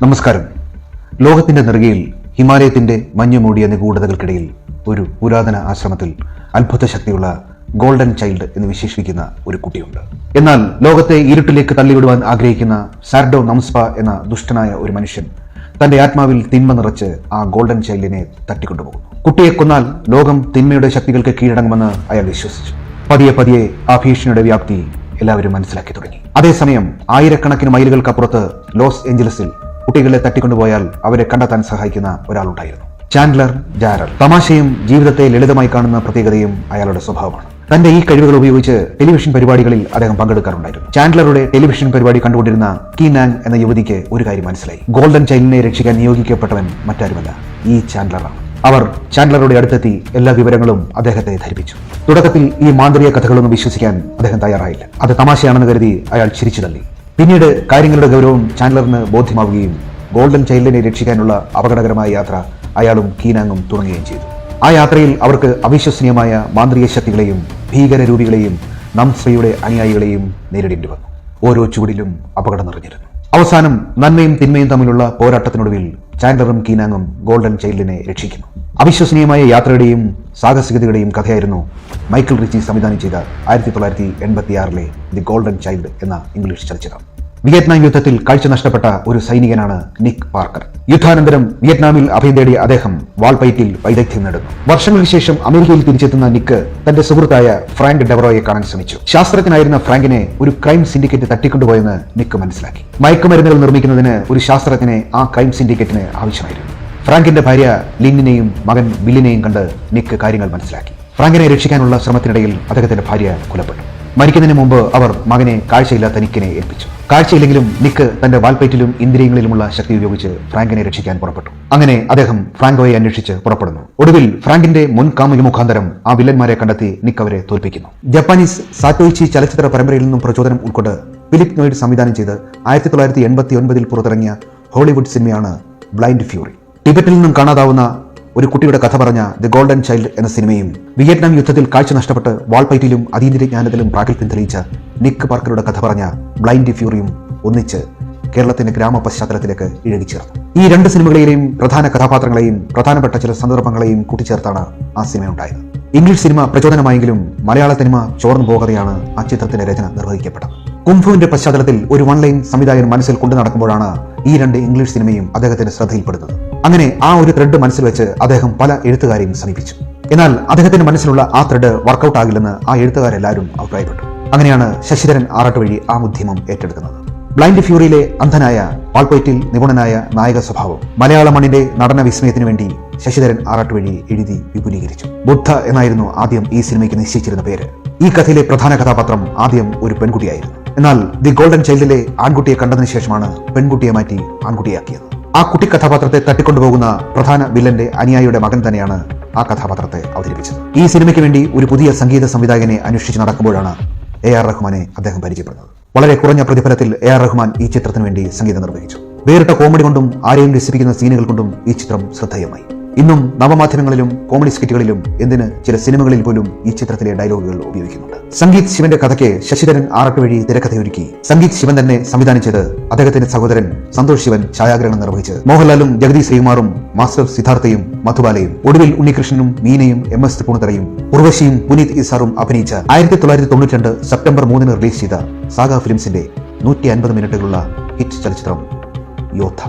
നമസ്കാരം. ലോകത്തിന്റെ നെറുകയിൽ ഹിമാലയത്തിന്റെ മഞ്ഞുമൂടിയ നിഗൂഢതകൾക്കിടയിൽ ഒരു പുരാതന ആശ്രമത്തിൽ അത്ഭുത ശക്തിയുള്ള ഗോൾഡൻ ചൈൽഡ് എന്ന് വിശേഷിപ്പിക്കുന്ന ഒരു കുട്ടിയുണ്ട്. എന്നാൽ ലോകത്തെ ഇരുട്ടിലേക്ക് തള്ളിവിടുവാൻ ആഗ്രഹിക്കുന്ന സാർഡോ നംസ്പ എന്ന ദുഷ്ടനായ ഒരു മനുഷ്യൻ തന്റെ ആത്മാവിൽ തിന്മ നിറച്ച് ആ ഗോൾഡൻ ചൈൽഡിനെ തട്ടിക്കൊണ്ടുപോകുന്നു. കുട്ടിയെ കൊന്നാൽ ലോകം തിന്മയുടെ ശക്തികൾക്ക് കീഴടങ്ങുമെന്ന് അയാൾ വിശ്വസിച്ചു. പതിയെ പതിയെ ആ ഭീഷണിയുടെ വ്യാപ്തി എല്ലാവരും മനസ്സിലാക്കി തുടങ്ങി. അതേസമയം ആയിരക്കണക്കിന് മൈലുകൾക്കപ്പുറത്ത് ലോസ് ഏഞ്ചലസിൽ കുട്ടികളെ തട്ടിക്കൊണ്ടുപോയാൽ അവരെ കണ്ടെത്താൻ സഹായിക്കുന്ന ഒരാളുണ്ടായിരുന്നു. Chandler Jaral. തമാശയും ജീവിതത്തെ ലളിതമായി കാണുന്ന പ്രത്യേകതയും അയാളുടെ സ്വഭാവമാണ്. തന്റെ ഈ കഴിവുകൾ ഉപയോഗിച്ച് ടെലിവിഷൻ പരിപാടികളിൽ അദ്ദേഹം പങ്കെടുക്കാറുണ്ടായിരുന്നു. ചാൻഡലറുടെ ടെലിവിഷൻ പരിപാടി കണ്ടുകൊണ്ടിരുന്ന കീനാങ് എന്ന യുവതിക്ക് ഒരു കാര്യം മനസ്സിലായി. ഗോൾഡൻ ചൈൽഡിനെ രക്ഷിക്കാൻ നിയോഗിക്കപ്പെട്ടവൻ മറ്റാരുമല്ല, ഈ ചാൻഡലറാണ്. അവർ ചാൻഡലറുടെ അടുത്തെത്തി എല്ലാ വിവരങ്ങളും അദ്ദേഹത്തെ ധരിപ്പിച്ചു. തുടക്കത്തിൽ ഈ മാന്ത്രിക കഥകളൊന്നും വിശ്വസിക്കാൻ അദ്ദേഹം തയ്യാറായില്ല. അത് തമാശയാണെന്ന് കരുതി അയാൾ ചിരിച്ചു തള്ളി. പിന്നീട് കാര്യങ്ങളുടെ ഗൗരവം ചാൻഡലറിന് ബോധ്യമാവുകയും ഗോൾഡൻ ചൈൽഡിനെ രക്ഷിക്കാനുള്ള അപകടകരമായ യാത്ര അയാളും കീനാങ്ങും തുടങ്ങുകയും ചെയ്തു. ആ യാത്രയിൽ അവർക്ക് അവിശ്വസനീയമായ മാന്ത്രിക ശക്തികളെയും ഭീകരരൂപികളെയും നംസ്പയുടെ അനുയായികളെയും നേരിടേണ്ടി വന്നു. ഓരോ ചുവടിലും അപകടം നിറഞ്ഞിരുന്നു. അവസാനം നന്മയും തിന്മയും തമ്മിലുള്ള പോരാട്ടത്തിനൊടുവിൽ ചാൻഡലറും കീനാങ്ങും ഗോൾഡൻ ചൈൽഡിനെ രക്ഷിക്കുന്നു. അവിശ്വസനീയമായ യാത്രയുടെയും സാഹസികതയുടെയും കഥയായിരുന്നു മൈക്കിൾ റിച്ചി സംവിധാനം ചെയ്ത 1986 ദി ഗോൾഡൻ ചൈൽഡ് എന്ന ഇംഗ്ലീഷ് ചലച്ചിത്രം. വിയറ്റ്നാം യുദ്ധത്തിൽ കാഴ്ച നഷ്ടപ്പെട്ട ഒരു സൈനികനാണ് നിക് പാർക്കർ. യുദ്ധാനന്തരം വിയറ്റ്നാമിൽ അഭയം തേടിയ അദ്ദേഹം വാൾപയറ്റിൽ വൈദഗ്ധ്യം നേടുന്നു. വർഷങ്ങൾക്ക് ശേഷം അമേരിക്കയിൽ തിരിച്ചെത്തുന്ന നിക്ക് തന്റെ സുഹൃത്തായ ഫ്രാങ്ക് ഡെവറോയെ കാണാൻ ശ്രമിച്ചു. ശാസ്ത്രജ്ഞനായിരുന്ന ഫ്രാങ്കിനെ ഒരു ക്രൈം സിൻഡിക്കേറ്റ് തട്ടിക്കൊണ്ടുപോയെന്ന് നിക്ക് മനസ്സിലാക്കി. മയക്കുമരുന്നുകൾ നിർമ്മിക്കുന്നതിന് ഒരു ശാസ്ത്രജ്ഞനെ ആ ക്രൈം സിൻഡിക്കേറ്റിന് ആവശ്യമായിരുന്നു. ഫ്രാങ്കിന്റെ ഭാര്യ ലിന്നിനെയും മകൻ ബില്ലിനെയും കണ്ട് നിക്ക് കാര്യങ്ങൾ മനസ്സിലാക്കി. ഫ്രാങ്കിനെ രക്ഷിക്കാനുള്ള ശ്രമത്തിനിടയിൽ അദ്ദേഹത്തിന്റെ ഭാര്യ കൊല്ലപ്പെട്ടു. മരിക്കുന്നതിന് മുമ്പ് അവർ മകനെ കാഴ്ചയില്ലാത്ത നിക്കിനെ ഏൽപ്പിച്ചു. കാഴ്ചയില്ലെങ്കിലും നിക്ക് തന്റെ വാൽപ്പയറ്റിലും ഇന്ദ്രിയങ്ങളിലുമുള്ള ശക്തി ഉപയോഗിച്ച് ഫ്രാങ്കിനെ രക്ഷിക്കാൻ പുറപ്പെട്ടു. അങ്ങനെ അദ്ദേഹം ഫ്രാങ്കോയെ അന്വേഷിച്ച് പുറപ്പെടുന്നു. ഒടുവിൽ ഫ്രാങ്കിന്റെ മുൻ കാമുകി മുഖാന്തരം ആ വില്ലന്മാരെ കണ്ടെത്തി നിക്ക് അവരെ തോൽപ്പിക്കുന്നു. ജപ്പാനീസ് സാറ്റോയിച്ചി ചലച്ചിത്ര പരമ്പരയിൽ നിന്നും പ്രചോദനം ഉൾക്കൊണ്ട് ഫിലിപ്പ് നോയിഡ് സംവിധാനം ചെയ്ത് 1989 പുറത്തിറങ്ങിയ ഹോളിവുഡ് സിനിമയാണ് ബ്ലൈൻഡ് ഫ്യൂറി. ടിബറ്റിൽ നിന്നും കാണാതാവുന്ന ഒരു കുട്ടിയുടെ കഥ പറഞ്ഞ ദി ഗോൾഡൻ ചൈൽഡ് എന്ന സിനിമയും വിയറ്റ്നാം യുദ്ധത്തിൽ കാഴ്ച നഷ്ടപ്പെട്ട് വാൾപയറ്റിലും അതീന്ദ്രിയജ്ഞാനത്തിലും പ്രാഗൽഭ്യം തെളിയിച്ച നിക് പാർക്കറുടെ കഥ പറഞ്ഞ ബ്ലൈൻഡ് ഫ്യൂറിയും ഒന്നിച്ച് കേരളത്തിന്റെ ഗ്രാമ പശ്ചാത്തലത്തിലേക്ക് ഇഴകിച്ചേർന്നു. ഈ രണ്ട് സിനിമകളിലെയും പ്രധാന കഥാപാത്രങ്ങളെയും പ്രധാനപ്പെട്ട ചില സന്ദർഭങ്ങളെയും കൂട്ടിച്ചേർത്താണ് ആ സിനിമ ഉണ്ടായത്. ഇംഗ്ലീഷ് സിനിമ പ്രചോദനമായെങ്കിലും മലയാള സിനിമ ചോർന്നു പോകാതെയാണ് ആ ചിത്രത്തിന്റെ രചന നിർവഹിക്കപ്പെട്ടത്. കുംഫുവിന്റെ പശ്ചാത്തലത്തിൽ ഒരു വൺ ലൈൻ സംവിധായകൻ മനസ്സിൽ കൊണ്ടു നടക്കുമ്പോഴാണ് ഈ രണ്ട് ഇംഗ്ലീഷ് സിനിമയും അദ്ദേഹത്തിന്റെ ശ്രദ്ധയിൽപ്പെടുന്നത്. അങ്ങനെ ആ ഒരു ത്രെഡ് മനസ്സിൽ വെച്ച് അദ്ദേഹം പല എഴുത്തുകാരെയും സമീപിച്ചു. എന്നാൽ അദ്ദേഹത്തിന്റെ മനസ്സിലുള്ള ആ ത്രെഡ് വർക്കൗട്ട് ആകില്ലെന്ന് ആ എഴുത്തുകാരെല്ലാവരും അഭിപ്രായപ്പെട്ടു. അങ്ങനെയാണ് ശശിധരൻ ആറാട്ടുവഴി ആ ഉദ്യമം ഏറ്റെടുക്കുന്നത്. ബ്ലൈൻഡ് ഫ്യൂറിയിലെ അന്ധനായ വാൾപയറ്റിൽ നിപുണനായ നായക സ്വഭാവം മലയാള മണ്ണിന്റെ നടന വിസ്മയത്തിനു വേണ്ടി ശശിധരൻ ആറാട്ടുവഴി എഴുതി വിപുലീകരിച്ചു. ബുദ്ധ എന്നായിരുന്നു ആദ്യം ഈ സിനിമയ്ക്ക് നിശ്ചയിച്ചിരുന്ന പേര്. ഈ കഥയിലെ പ്രധാന കഥാപാത്രം ആദ്യം ഒരു പെൺകുട്ടിയായിരുന്നു. എന്നാൽ ദി ഗോൾഡൻ ചൈൽഡിലെ ആൺകുട്ടിയെ കണ്ടതിന് ശേഷമാണ് പെൺകുട്ടിയെ മാറ്റി ആൺകുട്ടിയാക്കിയത്. ആ കുട്ടി കഥാപാത്രത്തെ തട്ടിക്കൊണ്ടുപോകുന്ന പ്രധാന വില്ലന്റെ അനുയായിയുടെ മകൻ തന്നെയാണ് ആ കഥാപാത്രത്തെ അവതരിപ്പിച്ചത്. ഈ സിനിമയ്ക്ക് വേണ്ടി ഒരു പുതിയ സംഗീത സംവിധായകനെ അന്വേഷിച്ച് നടക്കുമ്പോഴാണ് AR റഹ്മാനെ അദ്ദേഹം പരിചയപ്പെടുന്നത്. വളരെ കുറഞ്ഞ പ്രതിഫലത്തിൽ AR റഹ്മാൻ ഈ ചിത്രത്തിന് വേണ്ടി സംഗീതം നിർവഹിച്ചു. വേറിട്ട കോമഡി കൊണ്ടും ആരെയും രസിപ്പിക്കുന്ന സീനുകൾ കൊണ്ടും ഈ ചിത്രം ശ്രദ്ധേയമായി. ഇന്നും നവമാധ്യമങ്ങളിലും കോമഡി സ്കിറ്റുകളിലും എന്തിന് ചില സിനിമകളിൽ പോലും ഈ ചിത്രത്തിലെ ഡയലോഗുകൾ ഉപയോഗിക്കുന്നുണ്ട്. സംഗീത് ശിവന്റെ കഥയ്ക്ക് ശശിധരൻ ആറാട്ടുവഴി തിരക്കഥയൊരുക്കി. സംഗീത് ശിവൻ തന്നെ സംവിധാനം ചെയ്ത് അദ്ദേഹത്തിന്റെ സഹോദരൻ സന്തോഷ് ശിവൻ ഛായാഗ്രഹണം നിർവഹിച്ച് മോഹൻലാലും ജഗദീഷ് ശ്രീകുമാറും മാസ്റ്റർ സിദ്ധാർത്ഥയും മധുബാലയും ഒടുവിൽ ഉണ്ണികൃഷ്ണനും മീനയും MS തൃപ്പൂണിത്തറയും ഉർവശിയും പുനീത് ഈസാറും അഭിനയിച്ച 1992 സെപ്റ്റംബർ 3 റിലീസ് ചെയ്ത സാഗ ഫിലിംസിന്റെ 150 മിനിറ്റുകളുള്ള ഹിറ്റ് ചലച്ചിത്രം യോദ്ധ.